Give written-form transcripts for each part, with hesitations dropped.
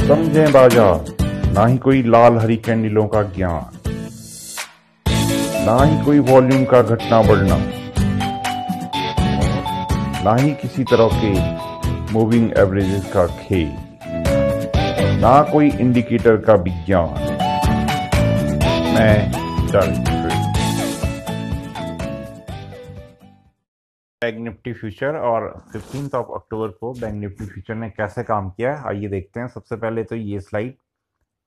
समझें बाजार, ना ही कोई लाल हरी कैंडलों का ज्ञान, ना ही कोई वॉल्यूम का घटना बढ़ना, ना ही किसी तरह के मूविंग एवरेजेस का खेल, ना कोई इंडिकेटर का विज्ञान। मैं बैंक निफ्टी फ्यूचर और 15 अक्टूबर को बैंक निफ्टी फ्यूचर ने कैसे काम किया है आइए देखते हैं। सबसे पहले तो ये स्लाइड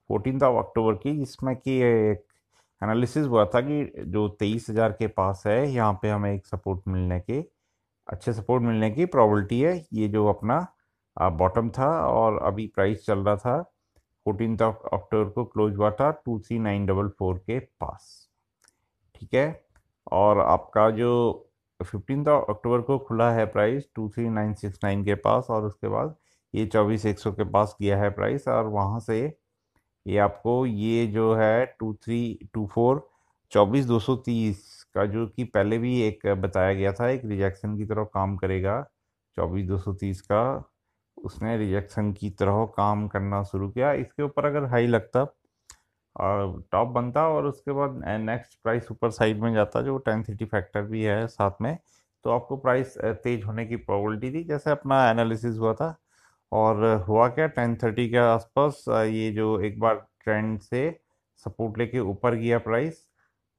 14 अक्टूबर की, जिसमें कि एक एनालिसिस हुआ था कि जो 23,000 के पास है, यहाँ पे हमें एक सपोर्ट मिलने के अच्छे सपोर्ट मिलने की प्रोबेबिलिटी है। ये जो अपना बॉटम था और अभी प्राइस चल रहा था 14 अक्टूबर को क्लोज हुआ था 23,944 के पास, ठीक है। और आपका जो 15 अक्टूबर को खुला है प्राइस 23,969 के पास, और उसके बाद ये 24,100 के पास गया है प्राइस, और वहाँ से ये आपको ये जो है 2324 24,230 का, जो कि पहले भी एक बताया गया था एक रिजेक्शन की तरह काम करेगा 24,230 का, उसने रिजेक्शन की तरह काम करना शुरू किया। इसके ऊपर अगर हाई लगता और टॉप बनता और उसके बाद नेक्स्ट प्राइस ऊपर साइड में जाता, जो 1030 फैक्टर भी है साथ में, तो आपको प्राइस तेज होने की प्रोबेबिलिटी थी, जैसे अपना एनालिसिस हुआ था। और हुआ क्या, 1030 के आसपास ये जो एक बार ट्रेंड से सपोर्ट लेके ऊपर गया प्राइस,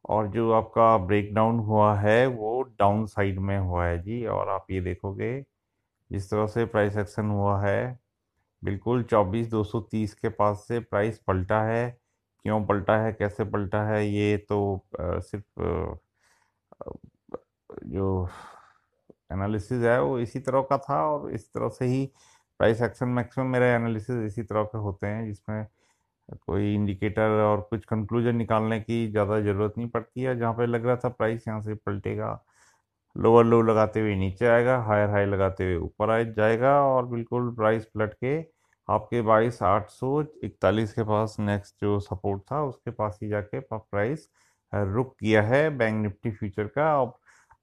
और जो आपका ब्रेकडाउन हुआ है वो डाउन साइड में हुआ है जी। और आप ये देखोगे जिस तरह से प्राइस एक्शन हुआ है, बिल्कुल 24,230 के पास से प्राइस पलटा है। क्यों पलटा है, कैसे पलटा है, ये तो सिर्फ जो एनालिसिस है वो इसी तरह का था, और इस तरह से ही प्राइस एक्शन मैक्सिमम मेरे एनालिसिस इसी तरह के होते हैं, जिसमें कोई इंडिकेटर और कुछ कंक्लूजन निकालने की ज़्यादा ज़रूरत नहीं पड़ती है। जहाँ पे लग रहा था प्राइस यहाँ से पलटेगा, लोअर लो लगाते हुए नीचे आएगा, हायर हाई लगाते हुए ऊपर आ जाएगा, और बिल्कुल प्राइस पलट के आपके 22,841 के पास नेक्स्ट जो सपोर्ट था उसके पास ही जाके प्राइस रुक गया है बैंक निफ्टी फ्यूचर का।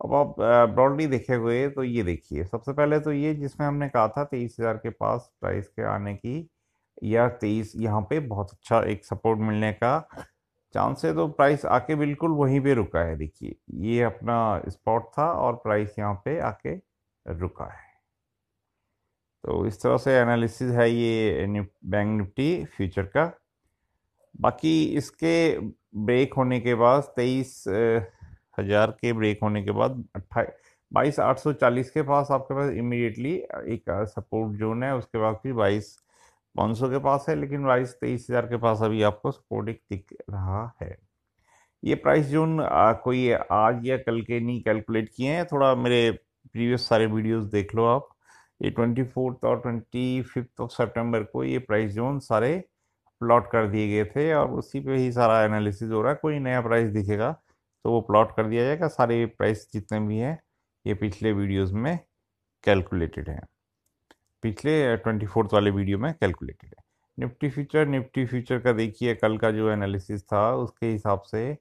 अब आप ब्रॉडली देखे हुए तो ये देखिए, सबसे पहले तो ये जिसमें हमने कहा था 23,000 के पास प्राइस के आने की, या 23 यहाँ पे बहुत अच्छा एक सपोर्ट मिलने का चांस है, तो प्राइस आके बिल्कुल वहीं पे रुका है। देखिए ये अपना स्पॉट था और प्राइस यहाँ पे आके रुका है। तो इस तरह से एनालिसिस है ये बैंक निफ्टी फ्यूचर का। बाकी इसके ब्रेक होने के बाद 23,000 के ब्रेक होने के बाद 22,840 के पास आपके पास इमीडिएटली एक सपोर्ट जोन है, उसके बाद फिर 22,500 के पास है, लेकिन 23,000 के पास अभी आपको सपोर्ट एक दिख रहा है। ये प्राइस जोन कोई आज या कल के नहीं कैलकुलेट किए हैं, थोड़ा मेरे प्रीवियस सारे वीडियोस देख लो आप। ये 24 और 25 सितंबर को ये प्राइस जोन सारे प्लॉट कर दिए गए थे, और उसी पे ही सारा एनालिसिस हो रहा है। कोई नया प्राइस दिखेगा तो वो प्लॉट कर दिया जाएगा। सारे प्राइस जितने भी हैं ये पिछले वीडियोस में कैलकुलेटेड हैं, पिछले 24 वाले वीडियो में कैलकुलेटेड है। निफ्टी फ्यूचर का देखिए, कल का जो एनालिसिस था उसके हिसाब से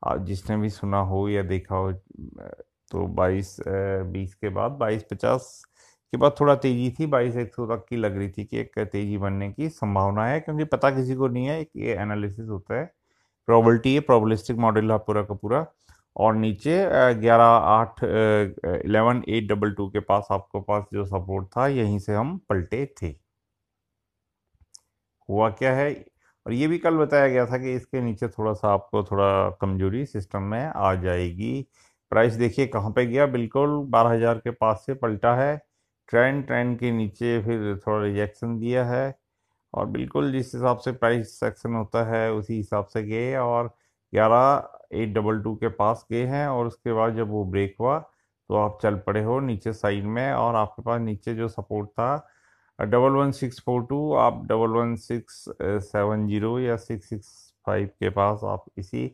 जिसने भी सुना हो या देखा हो, तो 22 के बाद 22,50 के बाद थोड़ा तेजी थी, 22,100 तक की लग रही थी कि एक तेजी बनने की संभावना है, क्योंकि पता किसी को नहीं है, एक ये एनालिसिस होता है, प्रोबेबिलिटी है, प्रोबेबिलिस्टिक मॉडल है पूरा का पूरा। और नीचे 11,822 के पास आपको पास जो सपोर्ट था, यहीं से हम पलटे थे। हुआ क्या है, और ये भी कल बताया गया था कि इसके नीचे थोड़ा सा आपको थोड़ा कमजोरी सिस्टम में आ जाएगी। प्राइस देखिए कहाँ पे गया, बिल्कुल 12,000 के पास से पलटा है, ट्रेंड के नीचे फिर थोड़ा रिजेक्शन दिया है, और बिल्कुल जिस हिसाब से प्राइस सेक्शन होता है उसी हिसाब से गए, और 11,822 के पास गए हैं, और उसके बाद जब वो ब्रेक हुआ तो आप चल पड़े हो नीचे साइड में, और आपके पास नीचे जो सपोर्ट था 11,642, आप 11,670 या 665 के पास आप इसी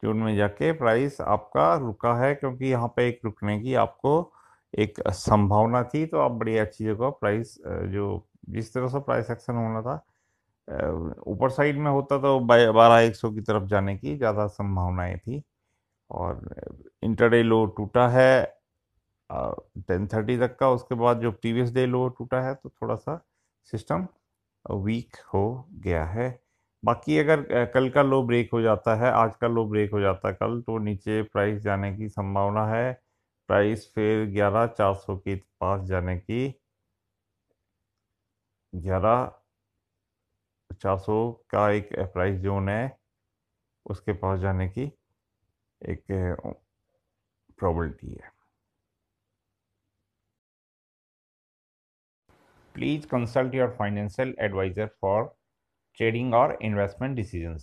ट्यून में जाके प्राइस आपका रुका है, क्योंकि यहाँ पे एक रुकने की आपको एक संभावना थी। तो आप बड़ी अच्छी जगह प्राइस जो जिस तरह से प्राइस एक्शन होना था ऊपर साइड में होता तो 12,100 की तरफ जाने की ज़्यादा संभावनाएं थी। और इंटरडे लो टूटा है 10:30 तक का, उसके बाद जो प्रीवियस डे लो टूटा है, तो थोड़ा सा सिस्टम वीक हो गया है। बाकी अगर कल का लो ब्रेक हो जाता है, आज का लो ब्रेक हो जाता है कल, तो नीचे प्राइस जाने की संभावना है। प्राइस फिर 11,400 के पास जाने की, 11,400 का एक प्राइस जोन है, उसके पास जाने की एक प्रोबेबिलिटी है। Please consult your financial advisor for trading or investment decisions.